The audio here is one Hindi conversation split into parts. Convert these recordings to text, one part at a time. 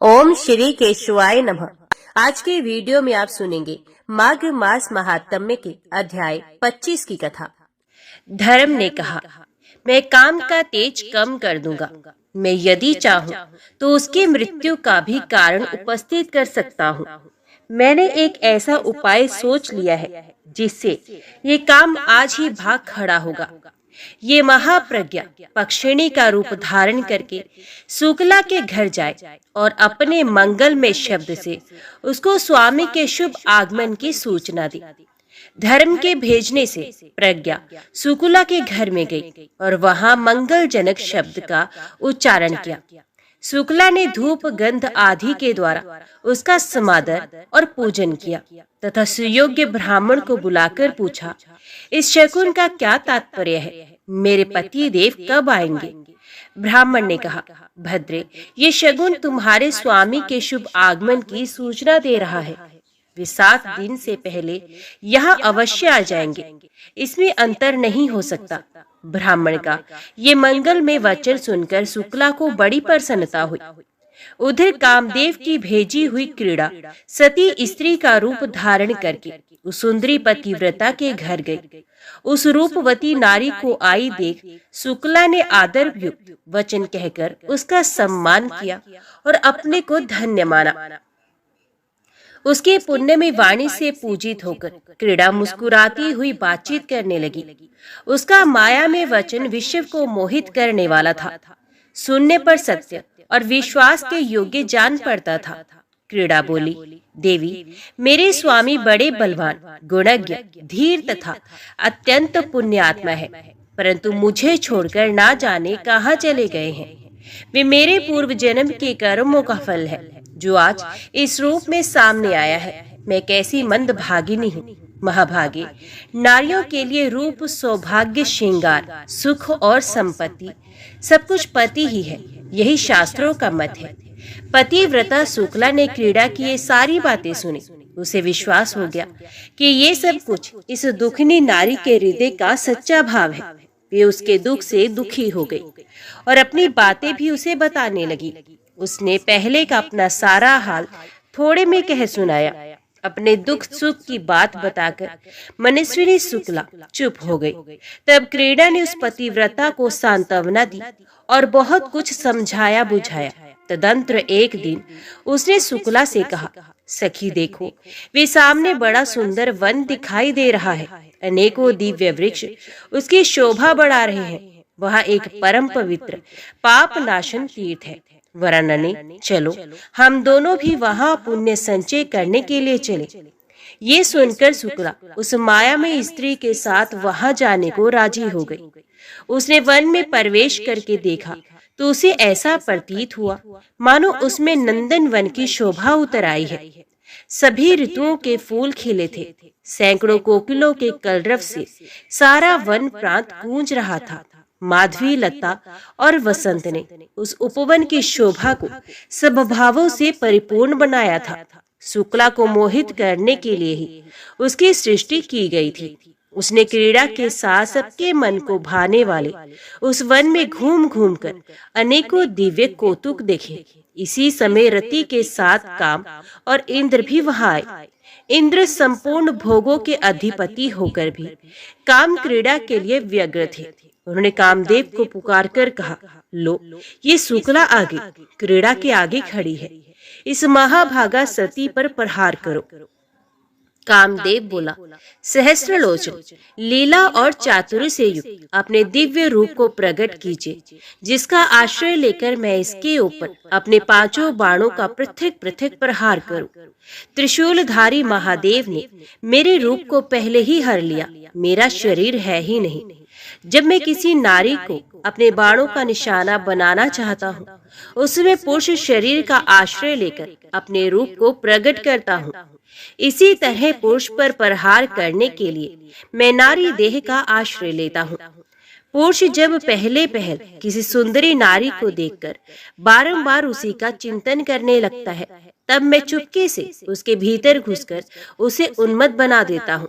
ओम श्री केशवाय नमः। आज के वीडियो में आप सुनेंगे माघ मास महात्म्य के अध्याय 25 की कथा। धर्म ने कहा, मैं काम का तेज कम कर दूंगा। मैं यदि चाहूं तो उसकी मृत्यु का भी कारण उपस्थित कर सकता हूं। मैंने एक ऐसा उपाय सोच लिया है जिससे ये काम आज ही भाग खड़ा होगा। ये महाप्रज्ञा पक्षिणी का रूप धारण करके शुक्ला के घर जाए और अपने मंगलमय शब्द से उसको स्वामी के शुभ आगमन की सूचना दी। धर्म के भेजने से प्रज्ञा शुक्ला के घर में गई और वहां मंगलजनक शब्द का उच्चारण किया। शुक्ला ने धूप गंध आदि के द्वारा उसका समादर और पूजन किया तथा सुयोग्य ब्राह्मण को बुलाकर पूछा, इस शकुन का क्या तात्पर्य है? मेरे पति देव कब आएंगे? ब्राह्मण ने कहा, भद्रे, ये शगुन तुम्हारे स्वामी के शुभ आगमन की सूचना दे रहा है। वे 7 दिन से पहले यहाँ अवश्य आ जाएंगे, इसमें अंतर नहीं हो सकता। ब्राह्मण का ये मंगल में वचन सुनकर शुक्ला को बड़ी प्रसन्नता हुई। उधर कामदेव की भेजी हुई क्रीड़ा सती स्त्री का रूप धारण करके उस सुंदरी पतिव्रता के घर गई। उस रूपवती नारी को आई देख शुक्ला ने आदर युक्त वचन कहकर उसका सम्मान किया और अपने को धन्य माना। उसके पुण्य में वाणी से पूजित होकर क्रीड़ा मुस्कुराती हुई बातचीत करने लगी। उसका माया में वचन विश्व को मोहित करने वाला था। सुनने पर सत्य और विश्वास के योग्य जान पड़ता था। क्रीड़ा बोली, देवी, मेरे स्वामी बड़े बलवान, गुणज्ञ, धीर तथा अत्यंत पुण्यात्मा है, परंतु मुझे छोड़कर ना जाने कहाँ चले गए हैं। वे मेरे पूर्व जन्म के कर्मों का फल है जो आज इस रूप में सामने आया है। मैं कैसी मंदभागिनी हूँ, महाभागे। नारियों के लिए रूप, सौभाग्य, श्रृंगार, सुख और संपत्ति सब कुछ पति ही है, यही शास्त्रों का मत है। पतिव्रता शुक्ला ने क्रीड़ा की ये सारी बातें सुनी। उसे विश्वास हो गया कि ये सब कुछ इस दुखनी नारी के हृदय का सच्चा भाव है। वे उसके दुख से दुखी हो गई और अपनी बातें भी उसे बताने लगी। उसने पहले का अपना सारा हाल थोड़े में कह सुनाया। अपने दुख सुख की बात बताकर मनस्विनी शुक्ला चुप हो गई। तब क्रीड़ा ने उस पतिव्रता को सांत्वना दी और बहुत कुछ समझाया बुझाया। तदंतर एक दिन उसने शुक्ला से कहा, सखी देखो, वे सामने बड़ा सुंदर वन दिखाई दे रहा है। अनेकों दिव्य वृक्ष उसकी शोभा बढ़ा रहे हैं। वहाँ एक परम पवित्र पाप नाशन तीर्थ है। वरनने, चलो हम दोनों भी वहाँ पुण्य संचय करने के लिए चले। ये सुनकर शुक्ला उस माया में स्त्री के साथ वहाँ जाने को राजी हो गई। उसने वन में प्रवेश करके देखा तो उसे ऐसा प्रतीत हुआ मानो उसमें नंदन वन की शोभा उतर आई है। सभी ऋतुओं के फूल खिले थे। सैकड़ों कोकिलों के कलरव से सारा वन प्रांत गूंज रहा था। माधवी, लता और वसंत ने उस उपवन की शोभा को सब भावों से परिपूर्ण बनाया था। शुक्ला को मोहित करने के लिए ही उसकी सृष्टि की गई थी। उसने क्रीड़ा के साथ सबके मन को भाने वाले उस वन में घूम घूम कर अनेकों दिव्य कौतुक देखे। इसी समय रति के साथ काम और इंद्र भी वहां आए। इंद्र संपूर्ण भोगों के अधिपति होकर भी काम क्रीड़ा के लिए व्यग्र थे। उन्होंने कामदेव को पुकार कर कहा, लो, ये शुक्ला आगे क्रीड़ा के आगे खड़ी है, इस महाभागा सती पर प्रहार करो। कामदेव बोला, सहस्त्रलोचन, लीला और चातुर्य से युक्त अपने दिव्य रूप को प्रकट कीजिए, जिसका आश्रय लेकर मैं इसके ऊपर अपने 5 बाणों का पृथक पृथक प्रहार करूं। त्रिशूलधारी महादेव ने मेरे रूप को पहले ही हर लिया, मेरा शरीर है ही नहीं। जब मैं किसी नारी को अपने बाणों का निशाना बनाना चाहता हूँ, उसमें पुरुष शरीर का आश्रय लेकर अपने रूप को प्रकट करता हूँ। इसी तरह पुरुष पर प्रहार करने के लिए मैं नारी देह का आश्रय लेता हूँ। पुरुष जब पहले पहल किसी सुंदरी नारी को देखकर बारंबार उसी का चिंतन करने लगता है, तब मैं चुपके से उसके भीतर घुसकर उसे उन्मत्त बना देता हूँ।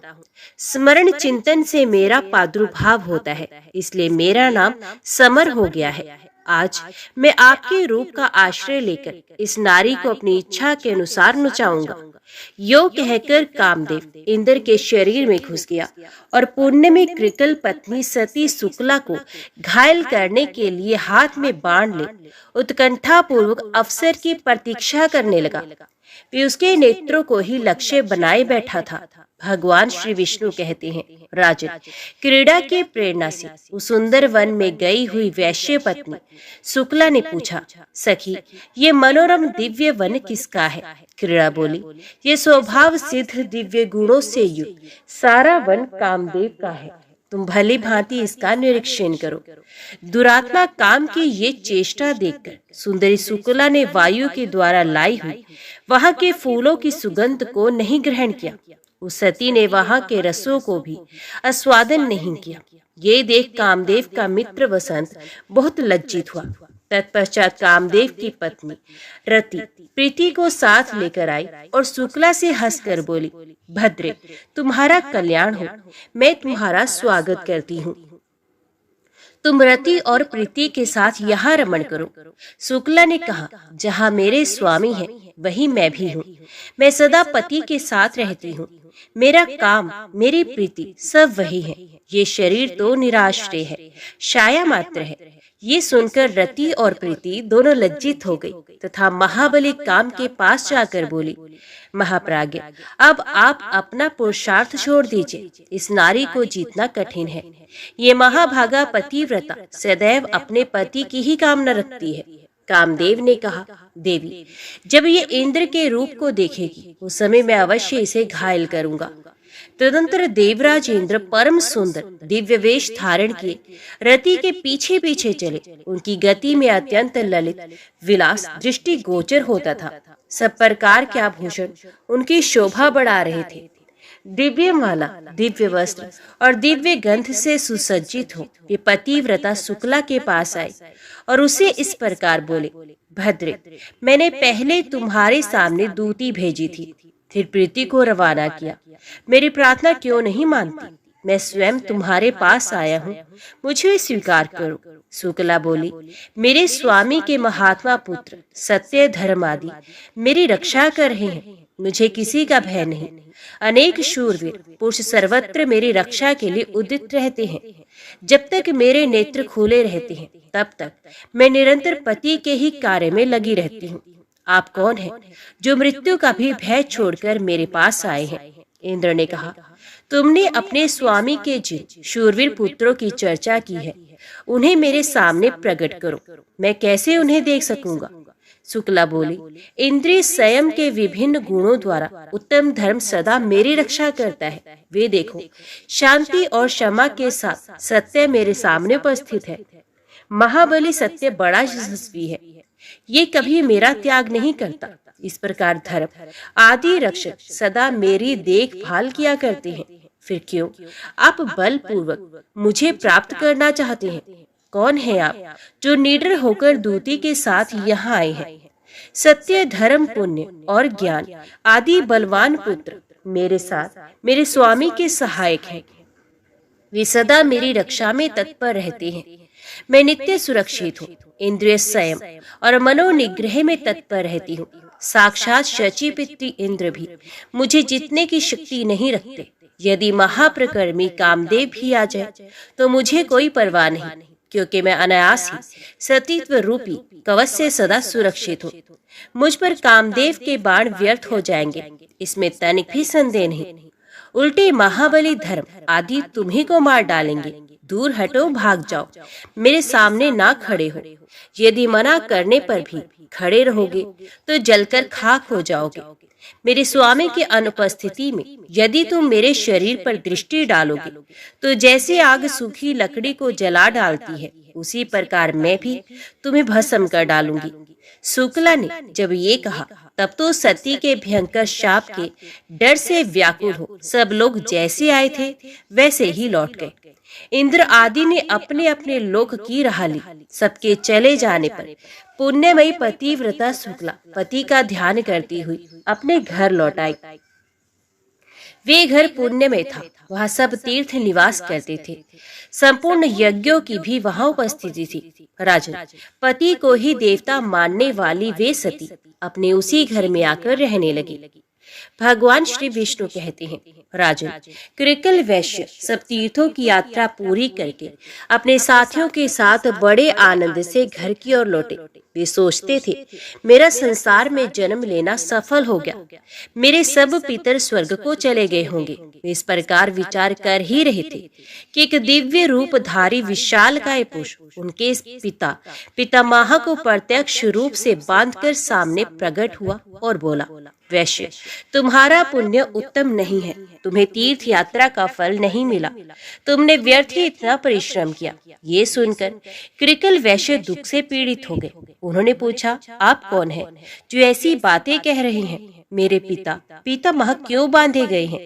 स्मरण चिंतन से मेरा प्रादुर्भाव होता है, इसलिए मेरा नाम समर हो गया है। आज मैं आपके रूप का आश्रय लेकर इस नारी को अपनी इच्छा के अनुसार नचाऊंगा। यो कहकर कामदेव इंद्र के शरीर में घुस गया और पुण्य में कृकल पत्नी सती शुक्ला को घायल करने के लिए हाथ में बाण ले उत्कंठा पूर्वक अवसर की प्रतीक्षा करने लगा। वे उसके नेत्रों को ही लक्ष्य बनाए बैठा था। भगवान श्री विष्णु कहते हैं, राजन, क्रीड़ा के प्रेरणा से उस सुंदर वन में गई हुई वैश्य पत्नी शुक्ला ने पूछा, सखी, ये मनोरम दिव्य वन किसका है? क्रीड़ा बोली, ये स्वभाव सिद्ध दिव्य गुणों से युक्त सारा वन कामदेव का है। तुम भली भांति इसका निरीक्षण करो। दुरात्मा काम की ये चेष्टा देखकर सुंदरी शुक्ला ने वायु के द्वारा लाई हुई वहां के फूलों की सुगंध को नहीं ग्रहण किया। उस सती ने वहां के रसों को भी आस्वादन नहीं किया। ये देख कामदेव का मित्र वसंत बहुत लज्जित हुआ। तत्पश्चात कामदेव की पत्नी रति प्रीति को साथ लेकर आई और शुक्ला से हंसकर बोली, भद्रे, तुम्हारा कल्याण हो, मैं तुम्हारा स्वागत करती हूँ। तुम रति और प्रीति के साथ यहाँ रमण करो। शुक्ला ने कहा, जहाँ मेरे स्वामी हैं वही मैं भी हूँ। मैं सदा पति के साथ रहती हूँ। मेरा काम, मेरी प्रीति सब वही है। ये शरीर तो निराश्रय है, छाया मात्र है। ये सुनकर रति और प्रीति दोनों लज्जित हो गई तथा महाबली काम के पास जाकर बोली, महाप्राज्ञ, अब आप अपना पुरुषार्थ छोड़ दीजिए। इस नारी को जीतना कठिन है। ये महाभागा पतिव्रता सदैव अपने पति की ही कामना रखती है। कामदेव ने कहा, देवी, जब ये इंद्र के रूप को देखेगी उस समय मैं अवश्य इसे घायल करूंगा। तदंतर देवराज इंद्र परम सुंदर दिव्य वेश धारण किए रति के पीछे पीछे चले। उनकी गति में अत्यंत ललित विलास दृष्टि गोचर होता था। सब प्रकार के आभूषण उनकी शोभा बढ़ा रहे थे। दिव्य माला, दिव्य वस्त्र और दिव्य गंध से सुसज्जित हो वे पतिव्रता शुक्ला के पास आए और उसे इस प्रकार बोले, भद्रे, मैंने पहले तुम्हारे सामने दूती भेजी थी, फिर प्रीति को रवाना किया। मेरी प्रार्थना क्यों नहीं मानती? मैं स्वयं तुम्हारे पास आया हूँ, मुझे स्वीकार करो। शुक्ला बोली, मेरे स्वामी के महात्मा पुत्र सत्य धर्म आदि मेरी रक्षा कर रहे हैं। मुझे किसी का भय नहीं। अनेक शूरवीर पुरुष सर्वत्र मेरी रक्षा के लिए उदित रहते हैं। जब तक मेरे नेत्र खुले रहते हैं तब तक मैं निरंतर पति के ही कार्य में लगी रहती हूँ। आप कौन हैं जो मृत्यु का भी भय छोड़कर मेरे पास आए हैं? इंद्र ने कहा, तुमने अपने स्वामी के जिन शूरवीर पुत्रों की चर्चा की है उन्हें मेरे सामने प्रकट करो। मैं कैसे उन्हें देख सकूंगा? शुक्ला बोली, इंद्रिय संयम के विभिन्न गुणों द्वारा उत्तम धर्म सदा मेरी रक्षा करता है। वे देखो, शांति और क्षमा के साथ सत्य मेरे सामने उपस्थित है। महाबली सत्य बड़ा यशस्वी है, ये कभी मेरा त्याग नहीं करता। इस प्रकार धर्म आदि रक्षक सदा मेरी देखभाल किया करते हैं। फिर क्यों आप बलपूर्वक मुझे प्राप्त करना चाहते हैं? कौन है आप जो निडर होकर दूती के साथ यहाँ आए हैं? सत्य, धर्म, पुण्य और ज्ञान आदि बलवान पुत्र मेरे साथ मेरे स्वामी के सहायक हैं। वे सदा मेरी रक्षा में तत्पर रहते हैं। मैं नित्य सुरक्षित हूँ। इंद्रिय संयम और मनोनिग्रह में तत्पर रहती हूँ। साक्षात शची पितृ इंद्र भी मुझे जीतने की शक्ति नहीं रखते। यदि महाप्रकर्मी कामदेव भी आ जाए तो मुझे कोई परवाह नहीं, क्योंकि मैं अनायास ही सतीत्व रूपी कवच से सदा सुरक्षित हूँ। मुझ पर कामदेव के बाण व्यर्थ हो जाएंगे, इसमें तनिक भी संदेह नहीं। उल्टे महाबली धर्म आदि तुम्ही को मार डालेंगे। दूर हटो, भाग जाओ, मेरे सामने ना खड़े हो। यदि मना करने पर भी खड़े रहोगे तो जलकर खाक हो जाओगे। मेरे स्वामी की अनुपस्थिति में यदि तुम मेरे शरीर पर दृष्टि डालोगे तो जैसे आग सूखी लकड़ी को जला डालती है उसी प्रकार मैं भी तुम्हें भस्म कर डालूंगी। शुक्ला ने जब ये कहा तब तो सती के भयंकर शाप के डर से व्याकुल हो सब लोग जैसे आए थे वैसे ही लौट गए। इंद्र आदि ने अपने अपने लोक की राह ली। सबके चले जाने पर पुण्यमयी पतिव्रता शुक्ला पति का ध्यान करती हुई अपने घर लौट आई। वे घर पुण्य में था, वहाँ सब तीर्थ निवास करते थे। संपूर्ण यज्ञों की भी वहाँ उपस्थिति थी। राजन, पति को ही देवता मानने वाली वे सती अपने उसी घर में आकर रहने लगी। भगवान श्री विष्णु कहते हैं, राजन, कृकल वैश्य सब तीर्थों की यात्रा पूरी करके अपने साथियों के साथ बड़े आनंद से घर की ओर लौटे। वे सोचते थे, मेरा संसार में जन्म लेना सफल हो गया, मेरे सब पितर स्वर्ग को चले गए होंगे। वे इस प्रकार विचार कर ही रहे थे कि एक दिव्य रूपधारी विशालकाय पुरुष उनके पितामह को प्रत्यक्ष रूप से बांधकर सामने प्रकट हुआ और बोला, वैश्य, तुम्हारा पुण्य उत्तम नहीं है, तुम्हें तीर्थ यात्रा का फल नहीं मिला, तुमने व्यर्थ ही इतना परिश्रम किया। ये सुनकर कृकल वैश्य दुख से पीड़ित हो गए। उन्होंने पूछा, आप कौन हैं जो ऐसी बातें कह रहे हैं? मेरे पितामह क्यों बांधे गए हैं?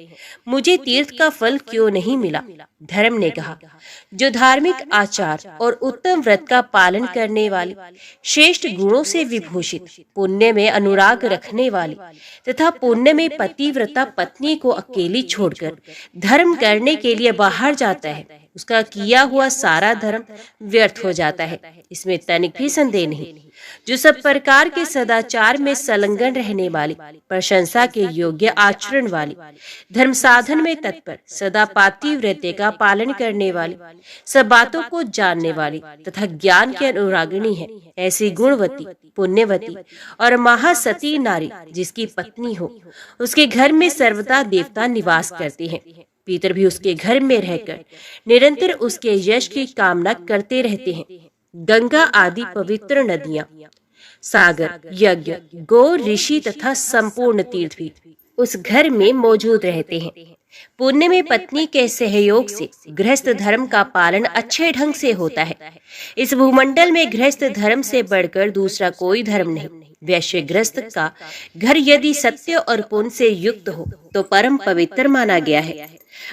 मुझे तीर्थ का फल क्यों नहीं मिला? धर्म ने कहा, जो धार्मिक आचार और उत्तम व्रत का पालन करने वाली, श्रेष्ठ गुणों से विभूषित, पुण्य में अनुराग रखने वाली तथा पुण्य में पतिव्रता पत्नी को अकेली छोड़कर धर्म करने के लिए बाहर जाता है, उसका किया हुआ सारा धर्म व्यर्थ हो जाता है, इसमें तनिक भी संदेह नहीं। जो सब प्रकार के सदाचार में संलग्न रहने वाली, प्रशंसा के योग्य आचरण वाली, धर्म साधन में तत्पर, सदा पातिव्रत्य का पालन करने वाली, सब बातों को जानने वाली तथा ज्ञान के अनुरागिणी है, ऐसी गुणवती, पुण्यवती और महासती नारी जिसकी पत्नी हो, उसके घर में सर्वदा देवता निवास करते हैं। पितर भी उसके घर में रहकर निरंतर उसके यश की कामना करते रहते हैं। गंगा आदि पवित्र नदियां, सागर, यज्ञ, गो, ऋषि तथा संपूर्ण तीर्थ भी उस घर में मौजूद रहते हैं। पुण्य में पत्नी के सहयोग से गृहस्थ धर्म का पालन अच्छे ढंग से होता है। इस भूमंडल में गृहस्थ धर्म से बढ़कर दूसरा कोई धर्म नहीं। वैश्य गृहस्थ का घर यदि सत्य और पुण्य से युक्त हो तो परम पवित्र माना गया है।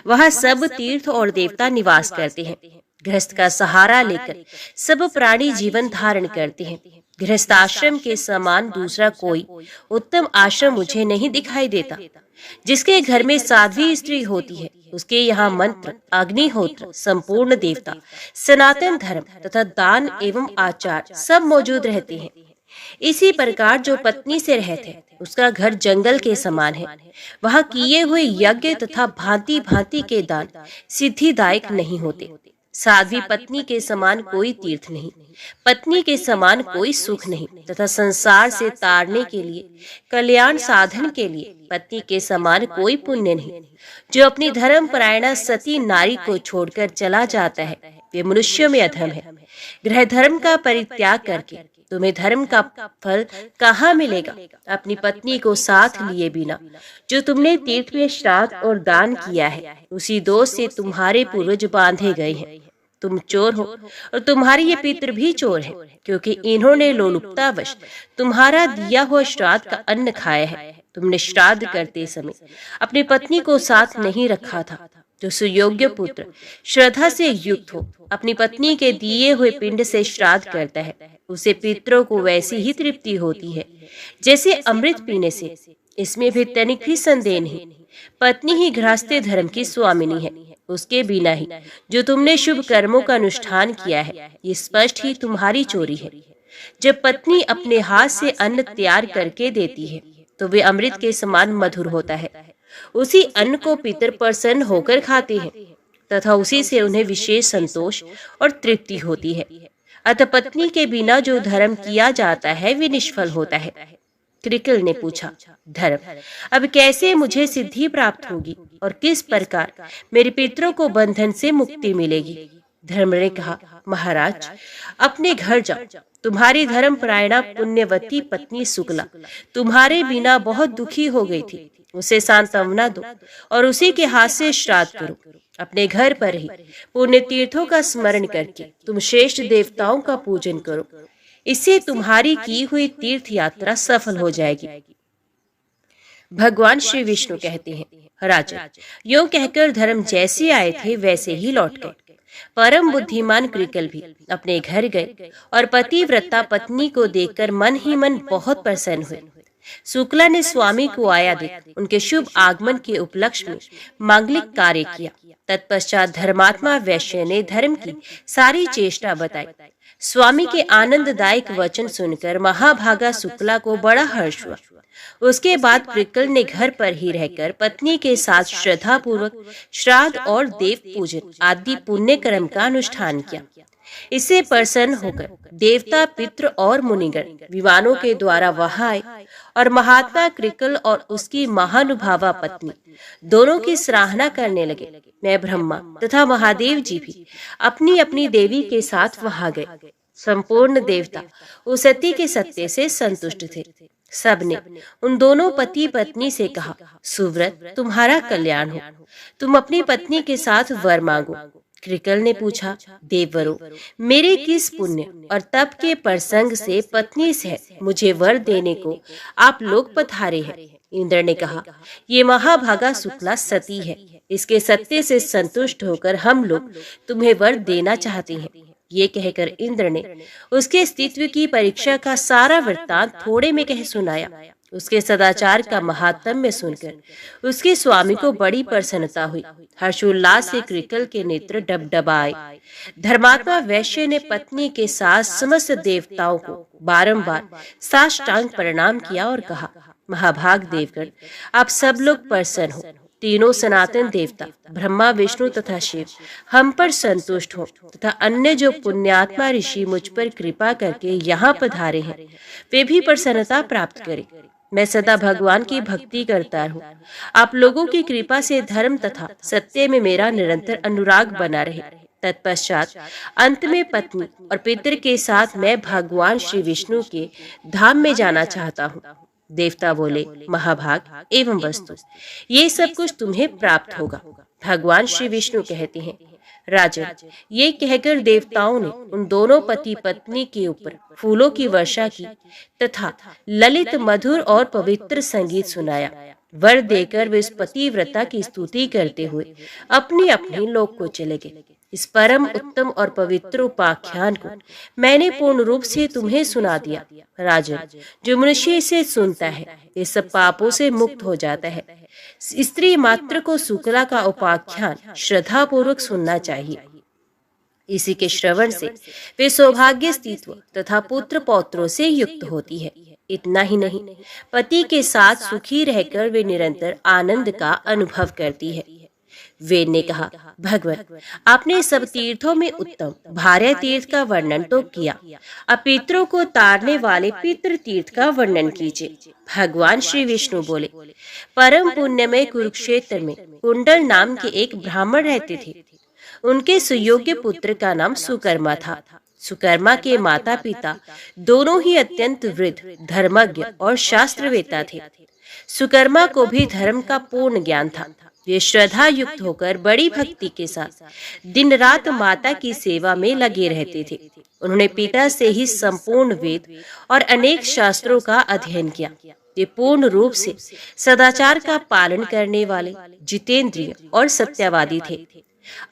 वहाँ सब तीर्थ और देवता निवास करते हैं। गृहस्थ का सहारा लेकर सब प्राणी जीवन धारण करते हैं। गृहस्थ आश्रम के समान दूसरा कोई उत्तम आश्रम मुझे नहीं दिखाई देता। जिसके घर में साध्वी स्त्री होती है, उसके यहाँ मंत्र, अग्निहोत्र, संपूर्ण देवता, सनातन धर्म तथा दान एवं आचार सब मौजूद रहते हैं। इसी प्रकार जो पत्नी से रहते हैं, उसका घर जंगल के समान है। वहाँ किए हुए यज्ञ तथा भांति भांति के दान सिद्धिदायक नहीं होते। साध्वी पत्नी के समान कोई तीर्थ नहीं, पत्नी के समान कोई सुख नहीं तथा संसार से तारने के लिए, कल्याण साधन के लिए पत्नी के समान कोई पुण्य नहीं। जो अपनी धर्म परायणा सती नारी को छोड़कर चला जाता है, वे मनुष्यों में अधम है। गृह धर्म का परित्याग करके तुम्हें धर्म का फल कहाँ मिलेगा? अपनी पत्नी को साथ लिए बिना जो तुमने तीर्थ में श्राद्ध और दान किया है, उसी दोष से तुम्हारे पूर्वज बांधे गए हैं। तुम चोर हो और तुम्हारे ये पितर भी चोर हैं, क्योंकि इन्होंने लोलुपतावश तुम्हारा दिया हुआ श्राद्ध का अन्न खाया है। तुमने श्राद्ध करते समय अपनी पत्नी को साथ नहीं रखा था। जो सुयोग्य पुत्र श्रद्धा से युक्त हो, अपनी पत्नी के दिए हुए पिंड से श्राद्ध करता है, उसे पितरों को वैसी ही तृप्ति होती है जैसे अमृत पीने से। इसमें भी तनिक भी संदेह नहीं। पत्नी ही गृहस्थ धर्म की स्वामिनी है। उसके बिना ही जो तुमने शुभ कर्मों का अनुष्ठान किया है, ये स्पष्ट ही तुम्हारी चोरी है। जब पत्नी अपने हाथ से अन्न तैयार करके देती है, तो वे अमृत के समान मधुर होता है। उसी अन्न को पितर प्रसन्न होकर खाते हैं तथा उसी से उन्हें विशेष संतोष और तृप्ति होती है। अतः पत्नी के बिना जो धर्म किया जाता है, वे निष्फल होता है। कृकल ने पूछा, धर्म, अब कैसे मुझे सिद्धि प्राप्त होगी और किस प्रकार मेरे पितरों को बंधन से मुक्ति मिलेगी? धर्म ने कहा, महाराज, अपने घर जाओ। तुम्हारी धर्म परायणा पुण्यवती पत्नी शुक्ला तुम्हारे बिना बहुत दुखी हो गई थी। उसे सांत्वना दो और उसी के हाथ से श्राद्ध करो। अपने घर पर ही पुण्य तीर्थों का स्मरण करके तुम श्रेष्ठ देवताओं का पूजन करो। इससे तुम्हारी की हुई तीर्थ यात्रा सफल हो जाएगी। भगवान श्री विष्णु कहते हैं, राजा, यूं कहकर धर्म जैसे आए थे वैसे ही लौट गए। परम बुद्धिमान कृकल भी अपने घर गए और पतिव्रता पत्नी को देखकर मन ही मन बहुत प्रसन्न हुए। शुक्ला ने स्वामी को आया देख उनके शुभ आगमन के उपलक्ष्य में मांगलिक कार्य किया। तत्पश्चात धर्मात्मा वैश्य ने धर्म की सारी चेष्टा बताई। स्वामी के आनंददायक वचन सुनकर महाभागा शुक्ला को बड़ा हर्ष हुआ। उसके बाद कृकल ने घर पर ही रहकर पत्नी के साथ श्रद्धा पूर्वक श्राद्ध और देव पूजन आदि पुण्य कर्म का अनुष्ठान किया। इससे प्रसन्न होकर देवता, पितृ और मुनिगण विमानों के द्वारा वहां आए और महात्मा कृकल और उसकी महानुभावा पत्नी दोनों की सराहना करने लगे। मैं ब्रह्मा तथा महादेव जी भी अपनी अपनी देवी के साथ वहां गए। संपूर्ण देवता उस सती के सत्य से संतुष्ट थे। सबने उन दोनों पति पत्नी से कहा, सुव्रत तुम्हारा कल्याण हो, तुम अपनी पत्नी के साथ वर मांगो। कृकल ने पूछा, देववरो, मेरे किस पुण्य और तप के प्रसंग से पत्नी सहित मुझे वर देने को आप लोग पधारे हैं? इंद्र ने कहा, ये महाभागा शुक्ला सती है, इसके सत्य से संतुष्ट होकर हम लोग तुम्हें वर देना चाहते हैं। ये कहकर इंद्र ने उसके अस्तित्व की परीक्षा का सारा वृत्तांत थोड़े में कह सुनाया। उसके सदाचार का महात्म्य सुनकर उसके स्वामी को बड़ी प्रसन्नता हुई। हर्षोल्लास से कृकल के नेत्र डबडबाए। धर्मात्मा वैश्य ने पत्नी के साथ समस्त देवताओं को बारंबार साष्टांग प्रणाम किया और कहा, महाभाग देवगण, आप सब लोग प्रसन्न हो। तीनों सनातन देवता ब्रह्मा, विष्णु तथा शिव हम पर संतुष्ट हो तथा अन्य जो पुण्यात्मा ऋषि मुझ पर कृपा करके यहाँ पधारे हैं वे भी प्रसन्नता प्राप्त करें। मैं सदा भगवान की भक्ति करता हूँ। आप लोगों की कृपा से धर्म तथा सत्य में मेरा निरंतर अनुराग बना रहे। तत्पश्चात अंत में पत्नी और पितृ के साथ मैं भगवान श्री विष्णु के धाम में जाना चाहता हूँ। देवता बोले, महाभाग एवं वस्तु, ये सब कुछ तुम्हें प्राप्त होगा। भगवान श्री विष्णु कहते हैं, राजन, ये कहकर देवताओं ने उन दोनों पति पत्नी के ऊपर फूलों की वर्षा की तथा ललित, मधुर और पवित्र संगीत सुनाया। वर देकर वे उस पतिव्रता की स्तुति करते हुए अपने अपने लोक को चले गए। इस परम उत्तम और पवित्र उपाख्यान को मैंने पूर्ण रूप से तुम्हें सुना दिया। राजन, जो मनुष्य इसे सुनता है वे सब पापों से मुक्त हो जाता है। स्त्री मात्र को शुक्ला का उपाख्यान श्रद्धा पूर्वक सुनना चाहिए। इसी के श्रवण से वे सौभाग्य, स्त्रीत्व तथा पुत्र पौत्रों से युक्त होती है। इतना ही नहीं, पति के साथ सुखी रहकर वे निरंतर आनंद का अनुभव करती है। वेद ने कहा, भगवत, आपने सब तीर्थों में उत्तम भार्या तीर्थ का वर्णन तो किया, अब पितरों को तारने वाले पितृ तीर्थ का वर्णन कीजिए। भगवान श्री विष्णु बोले, परम पुण्यमय कुरुक्षेत्र में कुंडल नाम के एक ब्राह्मण रहते थे। उनके सुयोग्य पुत्र का नाम सुकर्मा था। सुकर्मा के माता पिता दोनों ही अत्यंत वृद्ध, धर्मज्ञ और शास्त्रवेत्ता थे। सुकर्मा को भी धर्म का पूर्ण ज्ञान था। वे श्रद्धा युक्त होकर बड़ी भक्ति के साथ दिन रात माता की सेवा में लगे रहते थे। उन्होंने पिता से ही संपूर्ण वेद और अनेक शास्त्रों का अध्ययन किया। वे पूर्ण रूप से सदाचार का पालन करने वाले, जितेंद्रिय और सत्यवादी थे।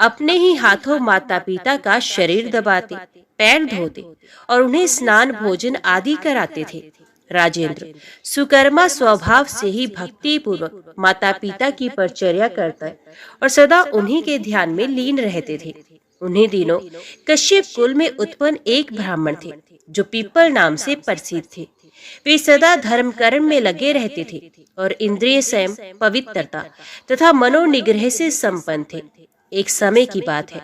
अपने ही हाथों माता पिता का शरीर दबाते, पैर धोते और उन्हें स्नान, भोजन आदि कराते थे। राजेंद्र, सुकर्मा स्वभाव से ही भक्ति पूर्वक माता पिता की परिचर्या करता है और सदा उन्हीं के ध्यान में लीन रहते थे। उन्हीं दिनों कश्यप कुल में उत्पन्न एक ब्राह्मण थे जो पीपल नाम से प्रसिद्ध थे। वे सदा धर्म कर्म में लगे रहते थे और इंद्रिय संयम, पवित्रता तथा मनोनिग्रह से संपन्न थे। एक समय की बात है,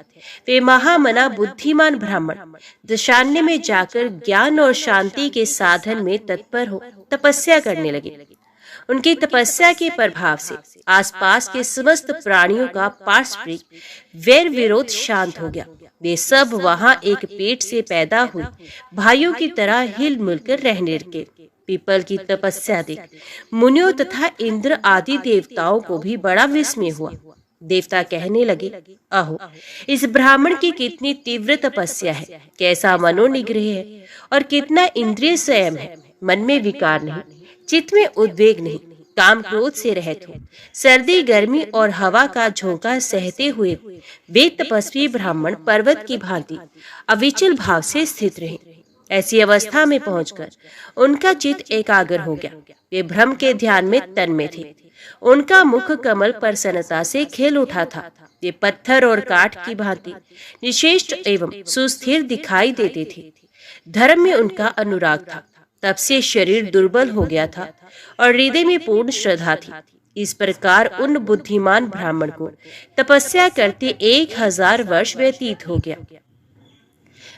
वे महामना बुद्धिमान ब्राह्मण दशारण्य में जाकर ज्ञान और शांति के साधन में तत्पर हो तपस्या करने लगे। उनकी तपस्या के प्रभाव से आसपास के समस्त प्राणियों का पारस्परिक वैर विरोध शांत हो गया। वे सब वहां एक पेट से पैदा हुए भाइयों की तरह हिल मिलकर रहने लगे। पीपल की तपस्या देख मुनियों तथा इंद्र आदि देवताओं को भी बड़ा विस्मय हुआ। देवता कहने लगे, अहो, इस ब्राह्मण की कितनी तीव्र तपस्या है, कैसा मनोनिग्रह है और कितना इंद्रिय संयम है। मन में विकार नहीं, चित्त में उद्वेग नहीं, काम क्रोध से रहित हो, सर्दी गर्मी और हवा का झोंका सहते हुए वे तपस्वी ब्राह्मण पर्वत की भांति अविचल भाव से स्थित रहे। ऐसी अवस्था में पहुंचकर उनका चित्त एकाग्र हो गया। वे ब्रह्म के ध्यान में तन्मय थे। उनका मुख कमल प्रसन्नता से खिल उठा था। वे पत्थर और काठ की भांति निश्चेष्ट एवं सुस्थिर दिखाई देते थे। धर्म में उनका अनुराग था। तब से शरीर दुर्बल हो गया था और हृदय में पूर्ण श्रद्धा थी। इस प्रकार उन बुद्धिमान ब्राह्मण को तपस्या करते 1000 वर्ष व्यतीत हो गया।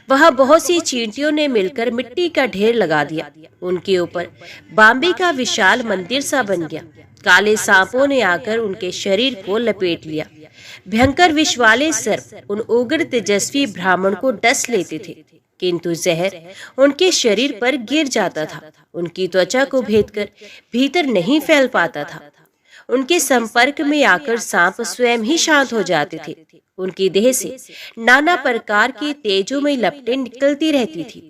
वहां बहुत सी चींटियों ने मिलकर मिट्टी का ढेर लगा दिया। उनके ऊपर बाम्बे का विशाल मंदिर सा बन गया। काले सांपों ने आकर उनके शरीर को लपेट लिया। भयंकर विष वाले सर्प उन उग्र तेजस्वी ब्राह्मण को डस लेते थे, किंतु जहर उनके शरीर पर गिर जाता था। उनकी त्वचा को भेदकर भीतर नहीं फैल पाता था। उनके संपर्क में आकर सांप स्वयं ही शांत हो जाते थे। उनकी देह से नाना प्रकार की तेजोमय लपटें निकलती रहती थी।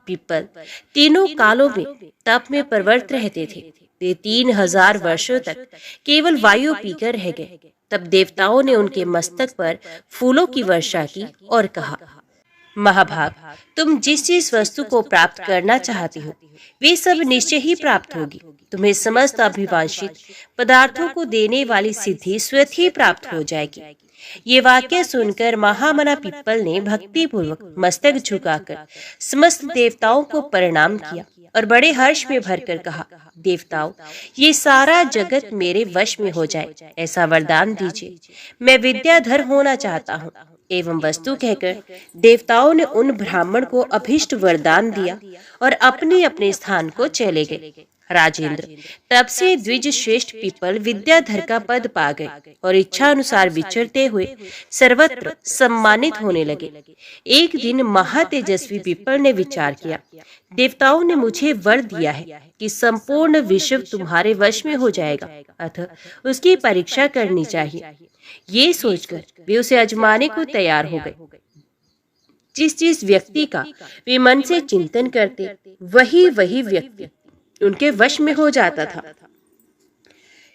पीपल तीनों कालों में तप में प्रवृत्त रहते थे। वे 3000 वर्षों तक केवल वायु पीकर रह गए। तब देवताओं ने उनके मस्तक पर फूलों की वर्षा की और कहा, महाभाग, तुम जिस जिस वस्तु को प्राप्त करना चाहती हो वे सब निश्चय ही प्राप्त होगी। तुम्हें समस्त अभिवांछित पदार्थों को देने वाली सिद्धि स्वतः ही प्राप्त हो जाएगी। ये वाक्य सुनकर महामना पिप्पल ने भक्ति पूर्वक मस्तक झुकाकर समस्त देवताओं को प्रणाम किया और बड़े हर्ष में भरकर कहा, देवताओं, ये सारा जगत मेरे वश में हो जाए, ऐसा वरदान दीजिए। मैं विद्याधर होना चाहता हूँ। एवं वस्तु कहकर देवताओं ने उन ब्राह्मण को अभीष्ट वरदान दिया और अपने अपने स्थान को चले गए। राजेंद्र, तब से द्विज श्रेष्ठ पीपल विद्याधर का पद पा गए और इच्छा अनुसार विचरते हुए सर्वत्र सम्मानित होने लगे। एक दिन महातेजस्वी पीपल ने विचार किया, देवताओं ने मुझे वर दिया है कि संपूर्ण विश्व तुम्हारे वश में हो जाएगा, अतः उसकी परीक्षा करनी चाहिए। ये सोचकर वे उसे आजमाने को तैयार हो गए। जिस जिस व्यक्ति का वे मन से चिंतन करते वही वही व्यक्ति उनके वश में हो जाता था।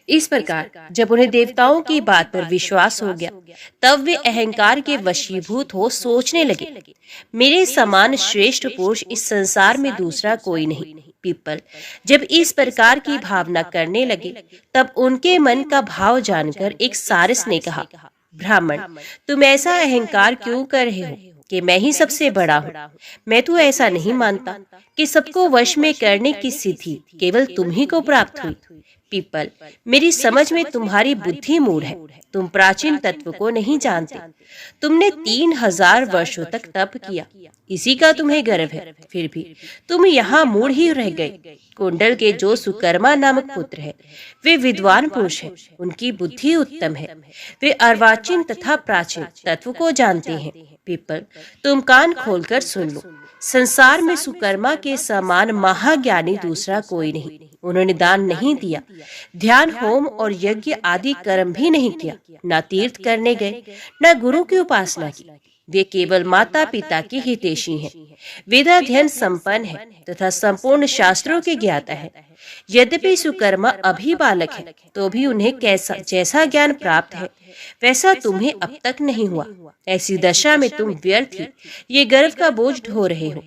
इस प्रकार जब उन्हें देवताओं की बात पर विश्वास हो गया, तब वे अहंकार के वशीभूत हो सोचने लगे, मेरे समान श्रेष्ठ पुरुष इस संसार में दूसरा कोई नहीं। पीपल जब इस प्रकार की भावना करने लगे, तब उनके मन का भाव जानकर एक सारस ने कहा, ब्राह्मण, तुम ऐसा अहंकार क्यों कर रहे हो कि मैं ही सबसे बड़ा हूँ? मैं तो ऐसा नहीं मानता कि सबको वश में करने की सिद्धि केवल तुम ही को प्राप्त हुई। पीपल, मेरी समझ में तुम्हारी बुद्धि मूढ़ है। तुम प्राचीन तत्व को नहीं जानते। तुमने 3000 वर्षों तक तप किया, इसी का तुम्हें गर्व है, फिर भी तुम यहाँ मूढ़ ही रह गए। कुंडल के जो सुकर्मा नामक पुत्र है, वे विद्वान पुरुष हैं, उनकी बुद्धि उत्तम है। वे अर्वाचीन तथा प्राचीन तत्व को जानते हैं। पीपल, तुम कान खोलकर सुन लो। संसार में सुकर्मा के समान महाज्ञानी दूसरा कोई नहीं। उन्होंने दान नहीं दिया, ध्यान, होम और यज्ञ आदि कर्म भी नहीं किया, न तीर्थ करने गए, न गुरु की उपासना की। वे केवल माता पिता के हितैषी हैं, वेदाध्ययन संपन्न है तथा संपूर्ण शास्त्रों के ज्ञाता है। यद्यपि सुकर्मा अभी बालक है, तो भी उन्हें जैसा ज्ञान प्राप्त है वैसा तुम्हें अब तक नहीं हुआ। ऐसी दशा में तुम व्यर्थ ही ये गर्व का बोझ ढो रहे हो।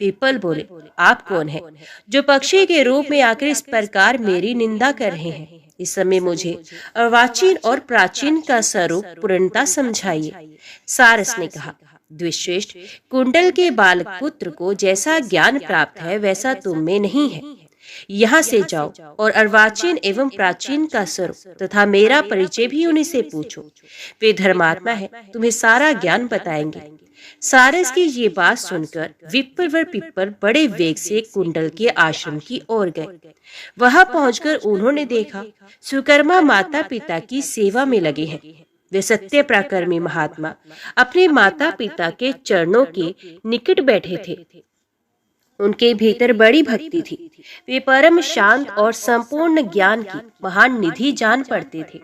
पीपल बोले, आप कौन है जो पक्षी के रूप में आकर इस प्रकार मेरी निंदा कर रहे हैं? इस समय मुझे अर्वाचीन और प्राचीन का स्वरूप पूर्णता समझाइए। सारस ने कहा, द्विश्रेष्ठ, कुंडल के बालक पुत्र को जैसा ज्ञान प्राप्त है वैसा तुम में नहीं है। यहाँ से जाओ और अर्वाचीन एवं प्राचीन का स्वरूप तथा मेरा परिचय भी उन्हीं से पूछो। वे धर्मात्मा है, तुम्हें सारा ज्ञान बताएंगे। सारस की ये बात सुनकर विप्र व पिप्पर बड़े वेग से कुंडल के आश्रम की ओर गए। वहां पहुंचकर उन्होंने देखा सुकर्मा माता पिता की सेवा में लगे हैं। वे सत्य पराक्रमी महात्मा अपने माता पिता के चरणों के निकट बैठे थे। उनके भीतर बड़ी भक्ति थी। वे परम शांत और संपूर्ण ज्ञान की महान निधि जान पड़ते थे।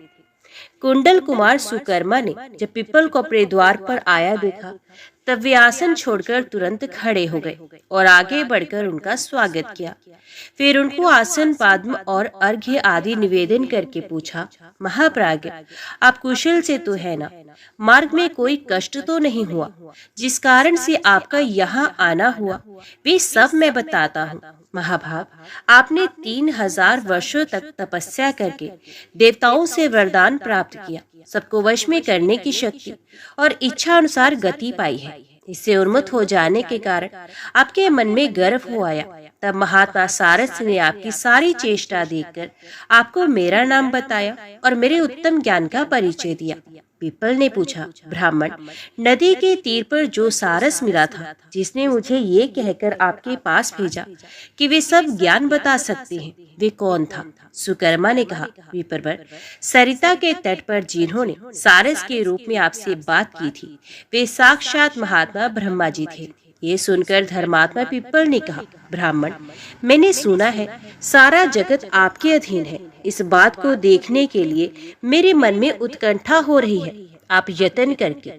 कुंडल कुमार सुकर्मा ने जब पिप्पल को अपने द्वार पर आया देखा, तब वे आसन छोड़कर तुरंत खड़े हो गए और आगे बढ़कर उनका स्वागत किया। फिर उनको आसन, पद्म और अर्घ्य आदि निवेदन करके पूछा, महाप्राज्ञ, आप कुशल से तो है ना? मार्ग में कोई कष्ट तो नहीं हुआ जिस कारण से आपका यहाँ आना हुआ? वे सब मैं बताता हूँ। महाभाग, आपने 3000 वर्षों तक तपस्या करके देवताओं से वरदान प्राप्त किया, सबको वश में करने की शक्ति और इच्छा अनुसार गति पाई है। इससे उन्मत्त हो जाने के कारण आपके मन में गर्व हो आया। तब महात्मा सारस ने आपकी सारी चेष्टा देखकर आपको मेरा नाम बताया और मेरे उत्तम ज्ञान का परिचय दिया। पीपल ने पूछा, ब्राह्मण, नदी के तीर पर जो सारस मिला था, जिसने मुझे ये कहकर आपके पास भेजा कि वे सब ज्ञान बता सकते हैं, वे कौन था? सुकर्मा ने कहा, विप्रवर, सरिता के तट पर जिन्होंने सारस के रूप में आपसे बात की थी, वे साक्षात महात्मा ब्रह्मा जी थे। ये सुनकर धर्मात्मा पीपल ने कहा, ब्राह्मण, मैंने सुना है सारा जगत आपके अधीन है। इस बात को देखने के लिए मेरे मन में उत्कंठा हो रही है। आप यत्न करके